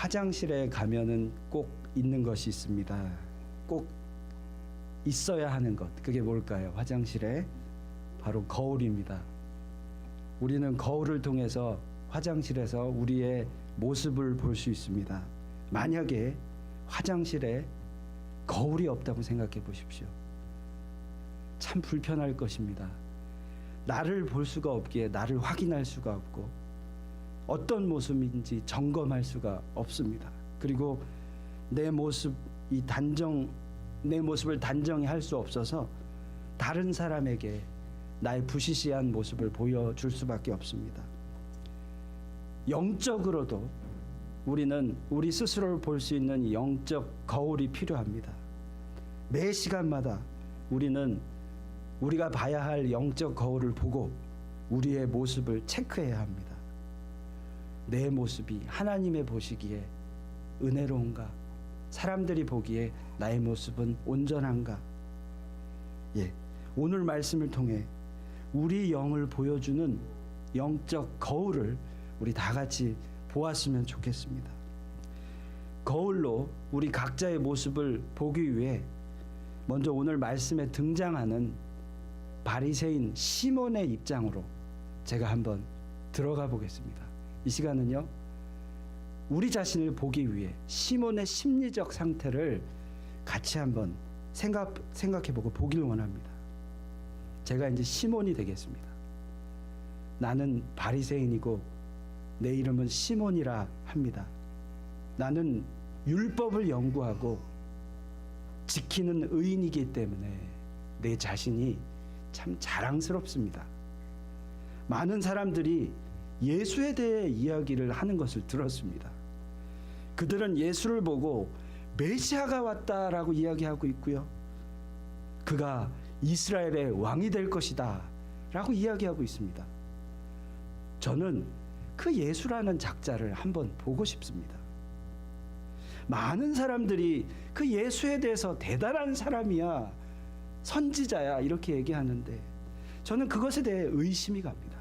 화장실에 가면은 꼭 있는 것이 있습니다. 꼭 있어야 하는 것. 그게 뭘까요? 화장실에 바로 거울입니다. 우리는 거울을 통해서 화장실에서 우리의 모습을 볼 수 있습니다. 만약에 화장실에 거울이 없다고 생각해 보십시오. 참 불편할 것입니다. 나를 볼 수가 없기에 나를 확인할 수가 없고 어떤 모습인지 점검할 수가 없습니다. 그리고 내 모습을 단정히 할 수 없어서 다른 사람에게 나의 부시시한 모습을 보여줄 수밖에 없습니다. 영적으로도 우리는 우리 스스로를 볼 수 있는 영적 거울이 필요합니다. 매 시간마다 우리는 우리가 봐야 할 영적 거울을 보고 우리의 모습을 체크해야 합니다. 내 모습이 하나님의 보시기에 은혜로운가? 사람들이 보기에 나의 모습은 온전한가? 오늘 말씀을 통해 우리 영을 보여주는 영적 거울을 우리 다 같이 보았으면 좋겠습니다. 거울로 우리 각자의 모습을 보기 위해 먼저 오늘 말씀에 등장하는 바리새인 시몬의 입장으로 제가 한번 들어가 보겠습니다. 이 시간은요, 우리 자신을 보기 위해 시몬의 심리적 상태를 같이 한번 생각해보고 보길 원합니다. 제가 이제 시몬이 되겠습니다. 나는 바리새인이고 내 이름은 시몬이라 합니다. 나는 율법을 연구하고 지키는 의인이기 때문에 내 자신이 참 자랑스럽습니다. 많은 사람들이 예수에 대해 이야기를 하는 것을 들었습니다. 그들은 예수를 보고 메시아가 왔다라고 이야기하고 있고요. 그가 이스라엘의 왕이 될 것이다 라고 이야기하고 있습니다. 저는 그 예수라는 작자를 한번 보고 싶습니다. 많은 사람들이 그 예수에 대해서 대단한 사람이야, 선지자야 이렇게 얘기하는데 저는 그것에 대해 의심이 갑니다.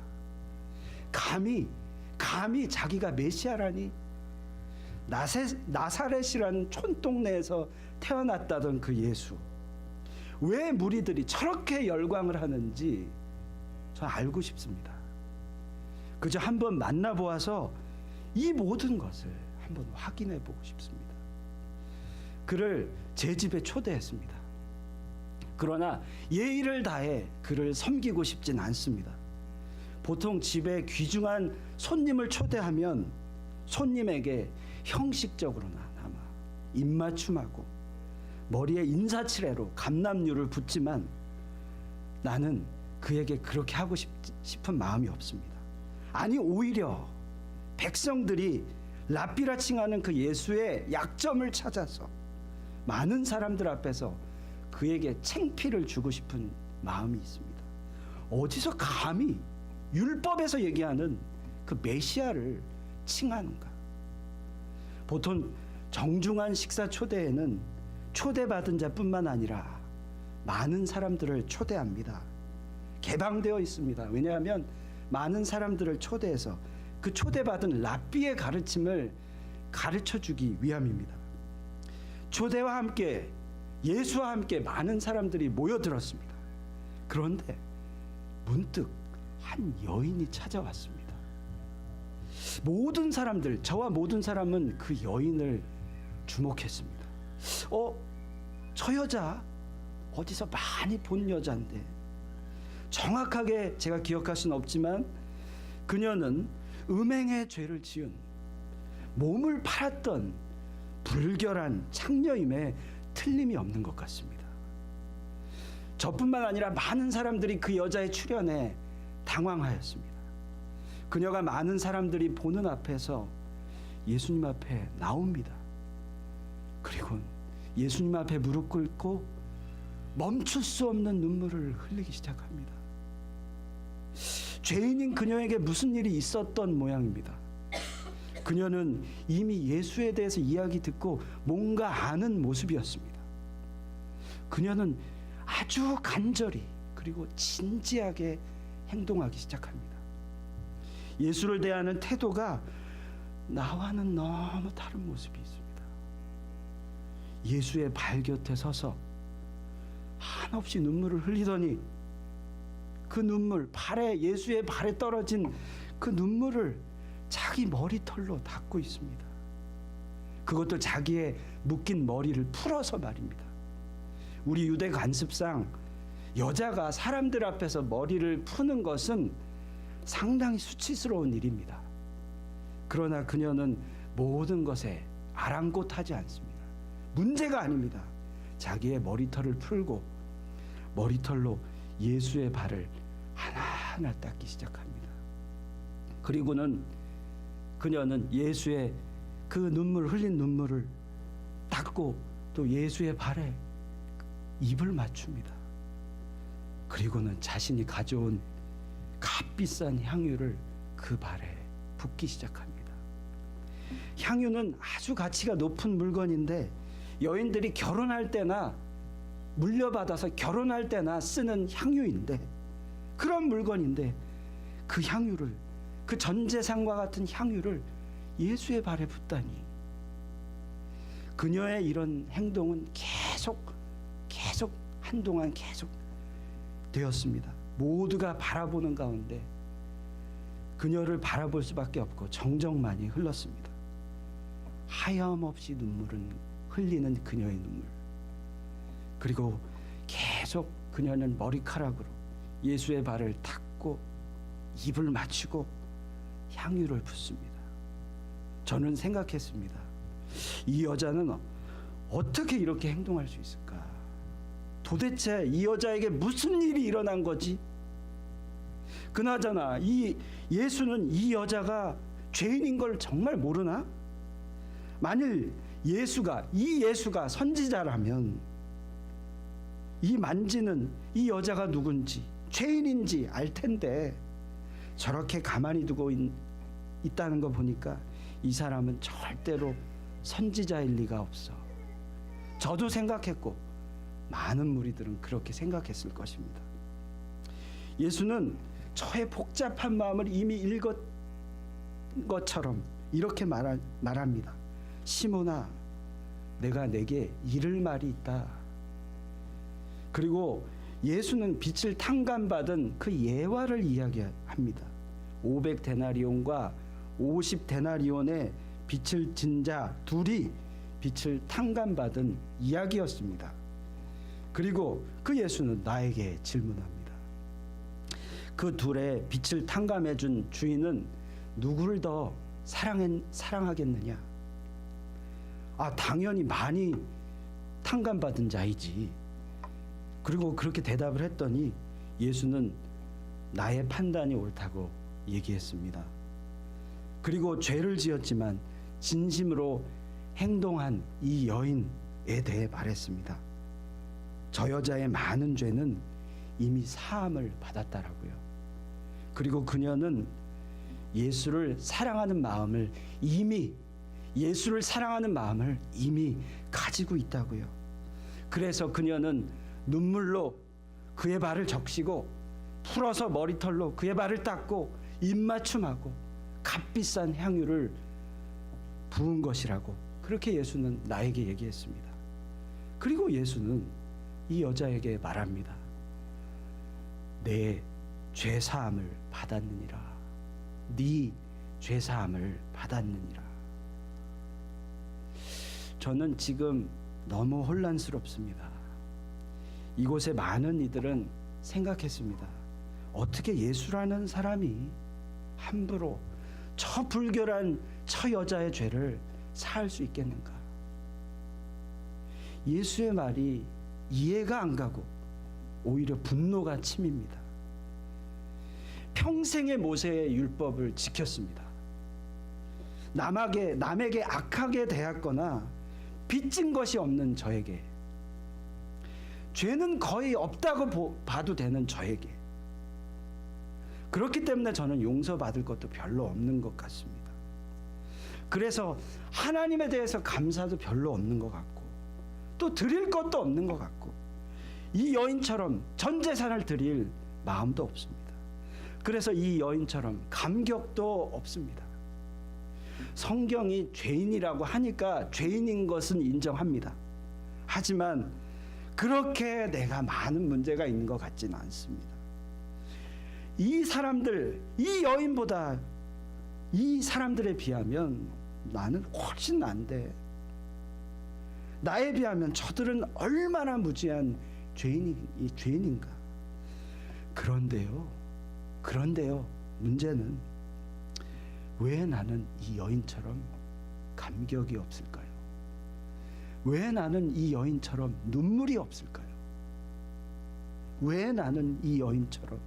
감히 자기가 메시아라니? 나사렛이라는 촌동네에서 태어났다던 그 예수, 왜 무리들이 저렇게 열광을 하는지 저 알고 싶습니다. 그저 한번 만나보아서 이 모든 것을 한번 확인해 보고 싶습니다. 그를 제 집에 초대했습니다. 그러나 예의를 다해 그를 섬기고 싶진 않습니다. 보통 집에 귀중한 손님을 초대하면 손님에게 형식적으로나마 입맞춤하고 머리에 인사치레로 감람류를 붓지만 나는 그에게 그렇게 하고 싶은 마음이 없습니다. 아니, 오히려 백성들이 랍비라 칭하는 그 예수의 약점을 찾아서 많은 사람들 앞에서 그에게 창피를 주고 싶은 마음이 있습니다. 어디서 감히 율법에서 얘기하는 그 메시아를 칭하는가? 보통 정중한 식사 초대에는 초대받은 자뿐만 아니라 많은 사람들을 초대합니다. 개방되어 있습니다. 왜냐하면 많은 사람들을 초대해서 그 초대받은 랍비의 가르침을 가르쳐주기 위함입니다. 초대와 함께 예수와 함께 많은 사람들이 모여들었습니다. 그런데 문득 한 여인이 찾아왔습니다. 모든 사람들, 저와 모든 사람은 그 여인을 주목했습니다. 저 여자 어디서 많이 본 여자인데, 정확하게 제가 기억할 수는 없지만 그녀는 음행의 죄를 지은 몸을 팔았던 불결한 창녀임에 틀림이 없는 것 같습니다. 저뿐만 아니라 많은 사람들이 그 여자의 출현에 당황하였습니다. 그녀가 많은 사람들이 보는 앞에서 예수님 앞에 나옵니다. 그리고 예수님 앞에 무릎 꿇고 멈출 수 없는 눈물을 흘리기 시작합니다. 죄인인 그녀에게 무슨 일이 있었던 모양입니다. 그녀는 이미 예수에 대해서 이야기 듣고 뭔가 아는 모습이었습니다. 그녀는 아주 간절히 그리고 진지하게 행동하기 시작합니다. 예수를 대하는 태도가 나와는 너무 다른 모습이 있습니다. 예수의 발 곁에 서서 한없이 눈물을 흘리더니 그 눈물, 예수의 발에 떨어진 그 눈물을 자기 머리털로 닦고 있습니다. 그것도 자기의 묶인 머리를 풀어서 말입니다. 우리 유대 관습상 여자가 사람들 앞에서 머리를 푸는 것은 상당히 수치스러운 일입니다. 그러나 그녀는 모든 것에 아랑곳하지 않습니다. 문제가 아닙니다. 자기의 머리털을 풀고 머리털로 예수의 발을 하나하나 닦기 시작합니다. 그리고는 그녀는 예수의 그 눈물, 흘린 눈물을 닦고 또 예수의 발에 입을 맞춥니다. 그리고는 자신이 가져온 값비싼 향유를 그 발에 붓기 시작합니다. 향유는 아주 가치가 높은 물건인데 여인들이 결혼할 때나 물려받아서 결혼할 때나 쓰는 향유인데, 그런 물건인데 그 향유를, 그 전 재산과 같은 향유를 예수의 발에 붓다니, 그녀의 이런 행동은 계속 한동안 계속 되었습니다. 모두가 바라보는 가운데 그녀를 바라볼 수밖에 없고 정적만이 흘렀습니다. 하염없이 눈물은 흘리는 그녀의 눈물. 그리고 계속 그녀는 머리카락으로 예수의 발을 닦고 입을 맞추고 향유를 붓습니다. 저는 생각했습니다. 이 여자는 어떻게 이렇게 행동할 수 있을까? 도대체 이 여자에게 무슨 일이 일어난 거지? 그나저나 이 예수는 이 여자가 죄인인 걸 정말 모르나? 만일 이 예수가 선지자라면 이 만지는 이 여자가 누군지, 죄인인지 알 텐데 저렇게 가만히 두고 있다는 거 보니까 이 사람은 절대로 선지자일 리가 없어. 저도 생각했고 많은 무리들은 그렇게 생각했을 것입니다. 예수는 저의 복잡한 마음을 이미 읽은 것처럼 이렇게 말합니다. 시몬아, 내가 내게 이를 말이 있다. 그리고 예수는 빛을 탕감받은 그 예화를 이야기합니다. 500데나리온과 50데나리온의 빛을 진 자 둘이 빛을 탕감받은 이야기였습니다. 그리고 그 예수는 나에게 질문합니다. 그 둘의 빛을 탕감해준 주인은 누구를 더 사랑하겠느냐? 당연히 많이 탕감받은 자이지. 그리고 그렇게 대답을 했더니 예수는 나의 판단이 옳다고 얘기했습니다. 그리고 죄를 지었지만 진심으로 행동한 이 여인에 대해 말했습니다. 저 여자의 많은 죄는 이미 사함을 받았다라고요. 그리고 그녀는 예수를 사랑하는 마음을 이미 가지고 있다고요. 그래서 그녀는 눈물로 그의 발을 적시고 풀어서 머리털로 그의 발을 닦고 입맞춤하고 값비싼 향유를 부은 것이라고 그렇게 예수는 나에게 얘기했습니다. 그리고 예수는 이 여자에게 말합니다. 내 죄사함을 받았느니라. 네 죄사함을 받았느니라. 저는 지금 너무 혼란스럽습니다. 이곳에 많은 이들은 생각했습니다. 어떻게 예수라는 사람이 함부로 저 불결한 저 여자의 죄를 사할 수 있겠는가? 예수의 말이 이해가 안 가고 오히려 분노가 치밉니다. 평생의 모세의 율법을 지켰습니다. 남에게 악하게 대했거나 빚진 것이 없는 저에게, 죄는 거의 없다고 봐도 되는 저에게, 그렇기 때문에 저는 용서받을 것도 별로 없는 것 같습니다. 그래서 하나님에 대해서 감사도 별로 없는 것 같고 또 드릴 것도 없는 것 같고 이 여인처럼 전 재산을 드릴 마음도 없습니다. 그래서 이 여인처럼 감격도 없습니다. 성경이 죄인이라고 하니까 죄인인 것은 인정합니다. 하지만 그렇게 내가 많은 문제가 있는 것 같지는 않습니다. 이 사람들, 이 여인보다 이 사람들에 비하면 나는 훨씬 난데, 나에 비하면 저들은 얼마나 무지한 죄인인가. 그런데요, 문제는 왜 나는 이 여인처럼 감격이 없을까요? 왜 나는 이 여인처럼 눈물이 없을까요? 왜 나는 이 여인처럼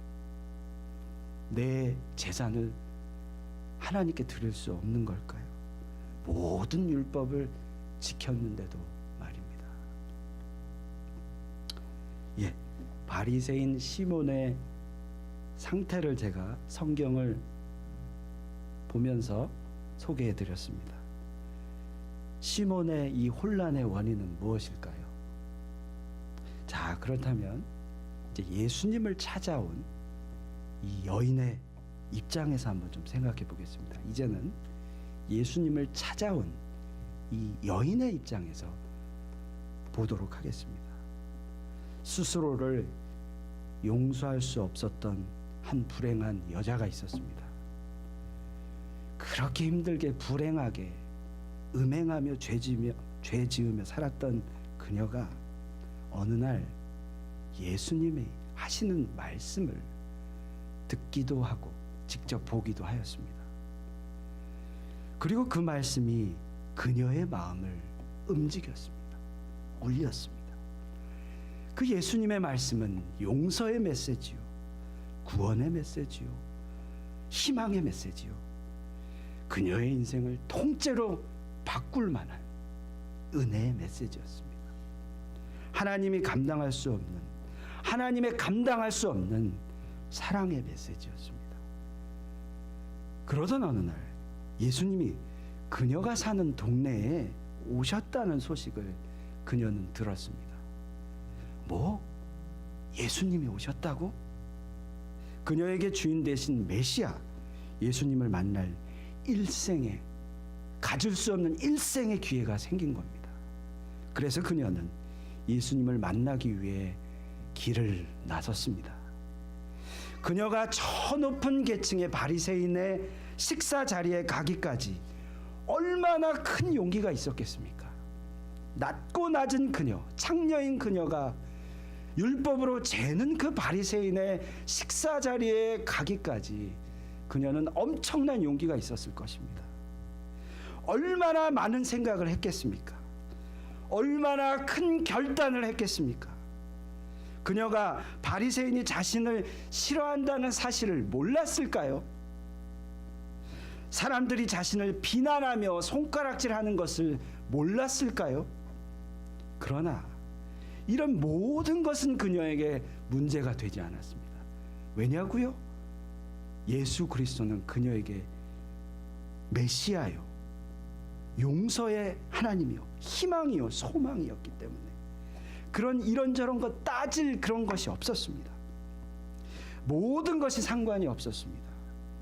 내 재산을 하나님께 드릴 수 없는 걸까요? 모든 율법을 지켰는데도 말입니다. 예, 바리새인 시몬의 상태를 제가 성경을 보면서 소개해 드렸습니다. 시몬의 이 혼란의 원인은 무엇일까요? 자, 그렇다면 이제 예수님을 찾아온 이 여인의 입장에서 한번 좀 생각해 보겠습니다. 이제는 예수님을 찾아온 이 여인의 입장에서 보도록 하겠습니다. 스스로를 용서할 수 없었던 한 불행한 여자가 있었습니다. 그렇게 힘들게 불행하게 음행하며 죄 지으며 살았던 그녀가 어느 날 예수님이 하시는 말씀을 듣기도 하고 직접 보기도 하였습니다. 그리고 그 말씀이 그녀의 마음을 움직였습니다. 울렸습니다. 그 예수님의 말씀은 용서의 메시지요, 구원의 메시지요, 희망의 메시지요, 그녀의 인생을 통째로 바꿀 만한 은혜의 메시지였습니다. 하나님이 감당할 수 없는, 하나님의 감당할 수 없는 사랑의 메시지였습니다. 그러던 어느 날 예수님이 그녀가 사는 동네에 오셨다는 소식을 그녀는 들었습니다. 뭐? 예수님이 오셨다고? 그녀에게 주인 되신 메시아 예수님을 만날 일생에, 가질 수 없는 일생의 기회가 생긴 겁니다. 그래서 그녀는 예수님을 만나기 위해 길을 나섰습니다. 그녀가 저 높은 계층의 바리새인의 식사 자리에 가기까지 얼마나 큰 용기가 있었겠습니까? 낮고 낮은 그녀, 창녀인 그녀가 율법으로 재는 그 바리새인의 식사 자리에 가기까지 그녀는 엄청난 용기가 있었을 것입니다. 얼마나 많은 생각을 했겠습니까? 얼마나 큰 결단을 했겠습니까? 그녀가 바리새인이 자신을 싫어한다는 사실을 몰랐을까요? 사람들이 자신을 비난하며 손가락질하는 것을 몰랐을까요? 그러나 이런 모든 것은 그녀에게 문제가 되지 않았습니다. 왜냐고요? 예수 그리스도는 그녀에게 메시아요, 용서의 하나님이요, 희망이요, 소망이었기 때문에 그런 이런저런 것 따질 그런 것이 없었습니다. 모든 것이 상관이 없었습니다.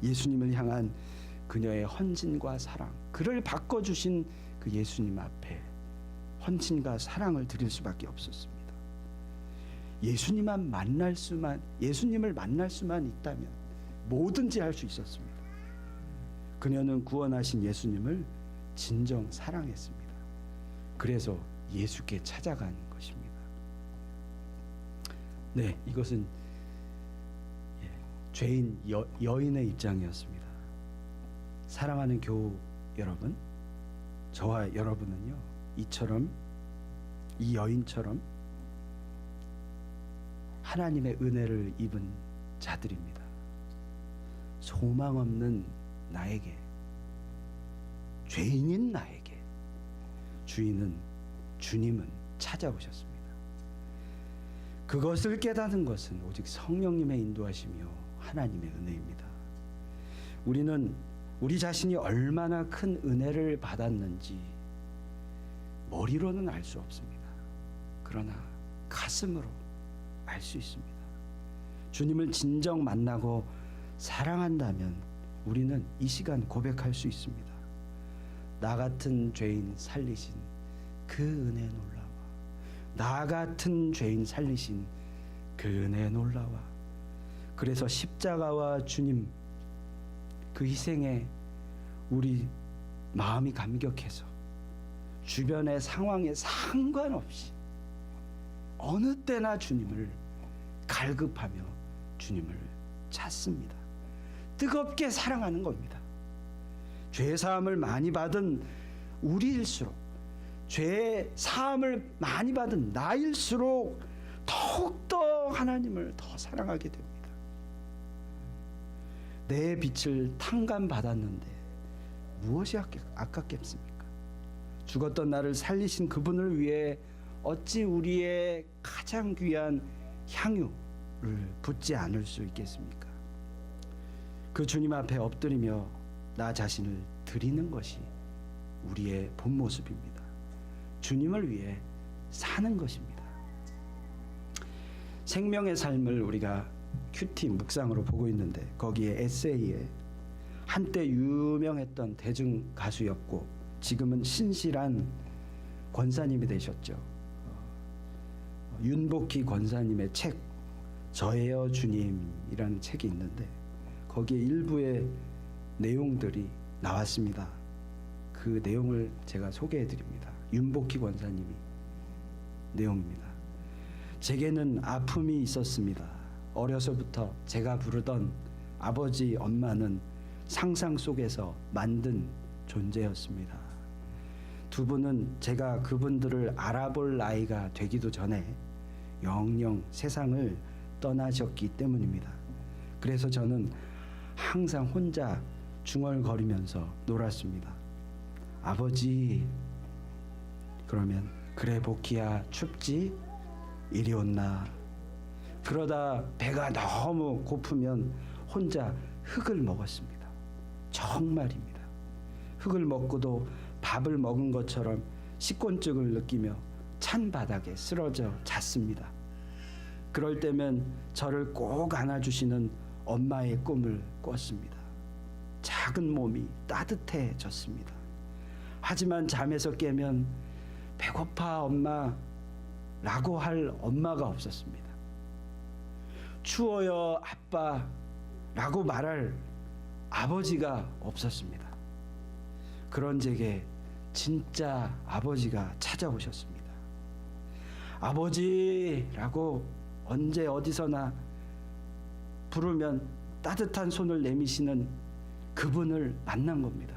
예수님을 향한 그녀의 헌신과 사랑, 그를 바꿔주신 그 예수님 앞에 헌신과 사랑을 드릴 수밖에 없었습니다. 예수님을 만날 수만 있다면 뭐든지 할 수 있었습니다. 그녀는 구원하신 예수님을 진정 사랑했습니다. 그래서 예수께 찾아간 것입니다. 네, 이것은 죄인 여인의 입장이었습니다. 사랑하는 교우 여러분, 저와 여러분은요, 이 여인처럼 하나님의 은혜를 입은 자들입니다. 소망 없는 나에게, 죄인인 나에게 주님은 찾아오셨습니다. 그것을 깨닫는 것은 오직 성령님의 인도하시며 하나님의 은혜입니다. 우리는 우리 자신이 얼마나 큰 은혜를 받았는지 머리로는 알 수 없습니다. 그러나 가슴으로 알 수 있습니다. 주님을 진정 만나고 사랑한다면 우리는 이 시간 고백할 수 있습니다. 나 같은 죄인 살리신 그 은혜 놀라워. 나 같은 죄인 살리신 그 은혜 놀라워. 그래서 십자가와 주님 그 희생에 우리 마음이 감격해서 주변의 상황에 상관없이 어느 때나 주님을 갈급하며 주님을 찾습니다. 뜨겁게 사랑하는 겁니다. 죄 사함을 많이 받은 우리일수록, 죄 사함을 많이 받은 나일수록 더욱더 하나님을 더 사랑하게 됩니다. 내 빛을 탕감받았는데 무엇이 아깝겠습니까? 죽었던 나를 살리신 그분을 위해 어찌 우리의 가장 귀한 향유를 붓지 않을 수 있겠습니까? 그 주님 앞에 엎드리며 나 자신을 드리는 것이 우리의 본 모습입니다. 주님을 위해 사는 것입니다. 생명의 삶을 우리가 큐티 묵상으로 보고 있는데 거기에 에세이에 한때 유명했던 대중 가수였고 지금은 신실한 권사님이 되셨죠. 윤복희 권사님의 책 저예요 주님이라는 책이 있는데 거기에 일부의 내용들이 나왔습니다. 그 내용을 제가 소개해 드립니다. 윤복희 권사님이 내용입니다. 제게는 아픔이 있었습니다. 어려서부터 제가 부르던 아버지 엄마는 상상 속에서 만든 존재였습니다. 두 분은 제가 그분들을 알아볼 나이가 되기도 전에 영영 세상을 떠나셨기 때문입니다. 그래서 저는 항상 혼자 중얼거리면서 놀았습니다. 아버지, 그러면 그래 복희야 춥지? 이리 온나? 그러다 배가 너무 고프면 혼자 흙을 먹었습니다. 정말입니다. 흙을 먹고도 밥을 먹은 것처럼 식곤증을 느끼며 찬 바닥에 쓰러져 잤습니다. 그럴 때면 저를 꼭 안아주시는 엄마의 꿈을 꿨습니다. 작은 몸이 따뜻해졌습니다. 하지만 잠에서 깨면 배고파 엄마 라고 할 엄마가 없었습니다. 추워요 아빠 라고 말할 아버지가 없었습니다. 그런 제게 진짜 아버지가 찾아오셨습니다. 아버지라고 언제 어디서나 부르면 따뜻한 손을 내미시는 그분을 만난 겁니다.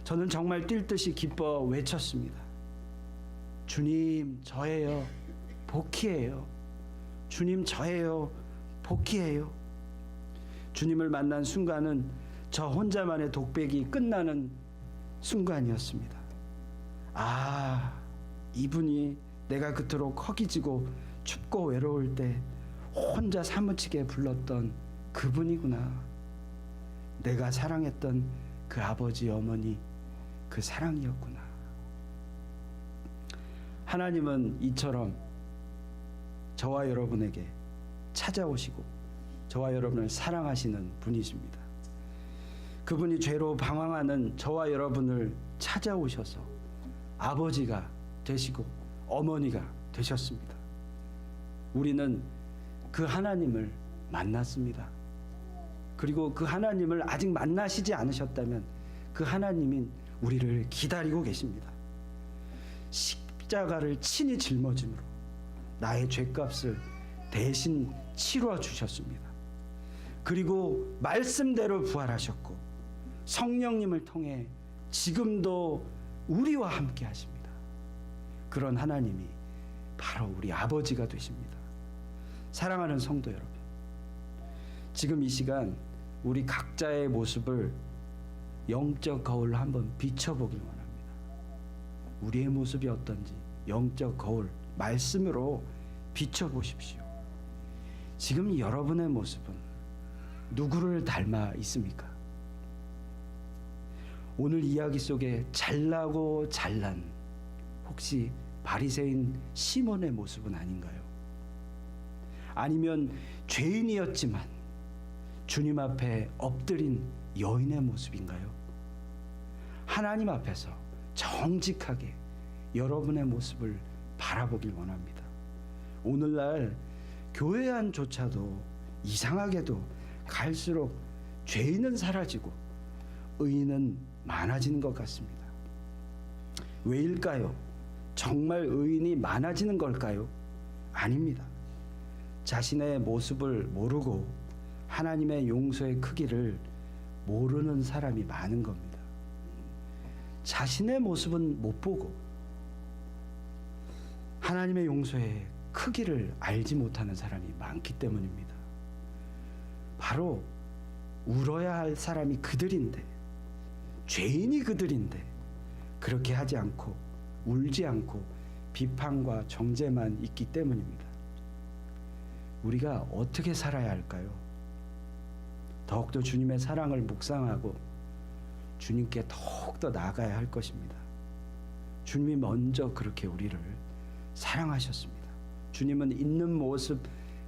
저는 정말 뛸 듯이 기뻐 외쳤습니다. 주님 저예요. 복희예요. 주님 저예요. 복희예요. 주님을 만난 순간은 저 혼자만의 독백이 끝나는 순간이었습니다. 아, 이분이 내가 그토록 허기지고 춥고 외로울 때 혼자 사무치게 불렀던 그분이구나. 내가 사랑했던 그 아버지 어머니 그 사랑이었구나. 하나님은 이처럼 저와 여러분에게 찾아오시고 저와 여러분을 사랑하시는 분이십니다. 그분이 죄로 방황하는 저와 여러분을 찾아오셔서 아버지가 되시고 어머니가 되셨습니다. 우리는 그 하나님을 만났습니다. 그리고 그 하나님을 아직 만나시지 않으셨다면 그 하나님인 우리를 기다리고 계십니다. 십자가를 친히 짊어짐으로 나의 죄값을 대신 치루어 주셨습니다. 그리고 말씀대로 부활하셨고 성령님을 통해 지금도 우리와 함께 하십니다. 그런 하나님이 바로 우리 아버지가 되십니다. 사랑하는 성도 여러분, 지금 이 시간 우리 각자의 모습을 영적 거울로 한번 비춰보길 원합니다. 우리의 모습이 어떤지 영적 거울 말씀으로 비춰보십시오. 지금 여러분의 모습은 누구를 닮아 있습니까? 오늘 이야기 속에 잘나고 잘난 혹시 바리새인 시몬의 모습은 아닌가요? 아니면 죄인이었지만 주님 앞에 엎드린 여인의 모습인가요? 하나님 앞에서 정직하게 여러분의 모습을 바라보길 원합니다. 오늘날 교회 안조차도 이상하게도 갈수록 죄인은 사라지고 의인은 많아지는 것 같습니다. 왜일까요? 정말 의인이 많아지는 걸까요? 아닙니다. 자신의 모습을 모르고 하나님의 용서의 크기를 모르는 사람이 많은 겁니다. 자신의 모습은 못 보고 하나님의 용서의 크기를 알지 못하는 사람이 많기 때문입니다. 바로 울어야 할 사람이 그들인데, 죄인이 그들인데 그렇게 하지 않고 울지 않고 비판과 정죄만 있기 때문입니다. 우리가 어떻게 살아야 할까요? 더욱더 주님의 사랑을 묵상하고 주님께 더욱더 나아가야 할 것입니다. 주님이 먼저 그렇게 우리를 사랑하셨습니다. 주님은 있는 모습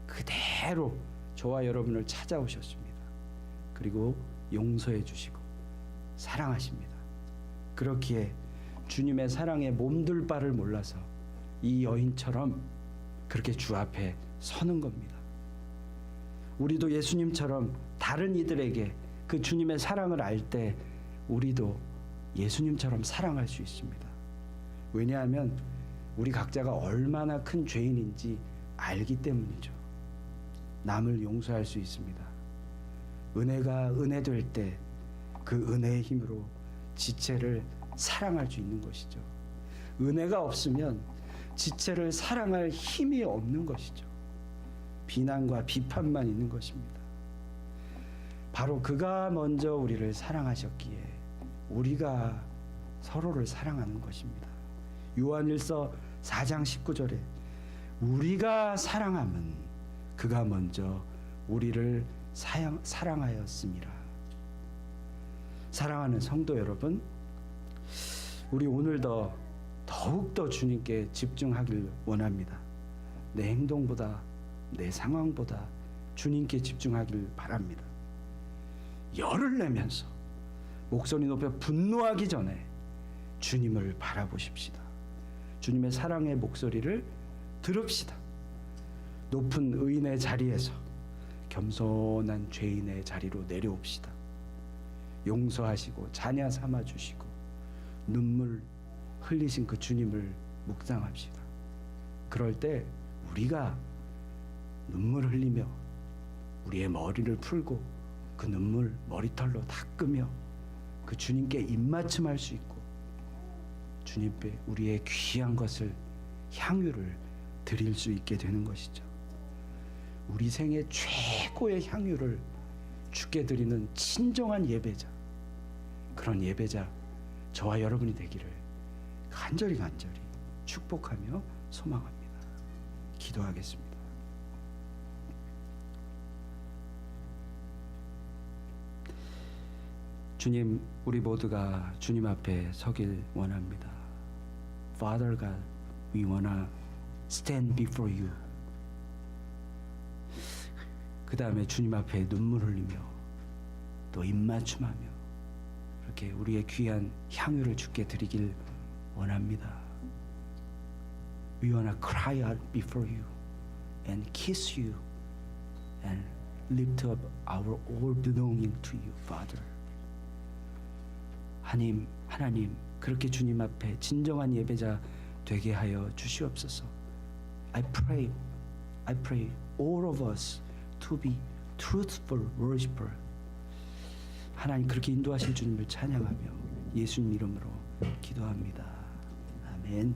그대로 저와 여러분을 찾아오셨습니다. 그리고 용서해 주시고 사랑하십니다. 그렇기에 주님의 사랑에 몸둘 바를 몰라서 이 여인처럼 그렇게 주 앞에 서는 겁니다. 우리도 예수님처럼 다른 이들에게 그 주님의 사랑을 알 때 우리도 예수님처럼 사랑할 수 있습니다. 왜냐하면 우리 각자가 얼마나 큰 죄인인지 알기 때문이죠. 남을 용서할 수 있습니다. 은혜가 은혜될 때 그 은혜의 힘으로 지체를 사랑할 수 있는 것이죠. 은혜가 없으면 지체를 사랑할 힘이 없는 것이죠. 비난과 비판만 있는 것입니다. 바로 그가 먼저 우리를 사랑하셨기에 우리가 서로를 사랑하는 것입니다. 요한일서 4장 19절에 우리가 사랑함은 그가 먼저 우리를 사랑하였음이라. 사랑하는 성도 여러분, 우리 오늘도 더욱더 주님께 집중하길 원합니다. 내 행동보다 내 상황보다 주님께 집중하길 바랍니다. 열을 내면서 목소리 높여 분노하기 전에 주님을 바라보십시다. 주님의 사랑의 목소리를 들읍시다. 높은 의인의 자리에서 겸손한 죄인의 자리로 내려옵시다. 용서하시고 자녀 삼아 주시고 눈물 흘리신 그 주님을 묵상합시다. 그럴 때 우리가 눈물 흘리며 우리의 머리를 풀고 그 눈물 머리털로 닦으며 그 주님께 입맞춤할 수 있고 주님께 우리의 귀한 것을 향유를 드릴 수 있게 되는 것이죠. 우리 생애 최고의 향유를 주께 드리는 친정한 예배자, 그런 예배자 저와 여러분이 되기를 간절히 축복하며 소망합니다. 기도하겠습니다. 주님, 우리 모두가 주님 앞에 서길 원합니다. Father God, we wanna stand before you. 그 다음에 주님 앞에 눈물 흘리며 또 입맞춤하며 이렇게 우리의 귀한 향유를 주께 드리길 원합니다. We wanna cry out before you and kiss you and lift up our all belonging to you, Father. 하나님, 그렇게 주님 앞에 진정한 예배자 되게 하여 주시옵소서. I pray all of us to be truthful worshiper. 하나님, 그렇게 인도하실 주님을 찬양하며 예수님 이름으로 기도합니다. 아멘.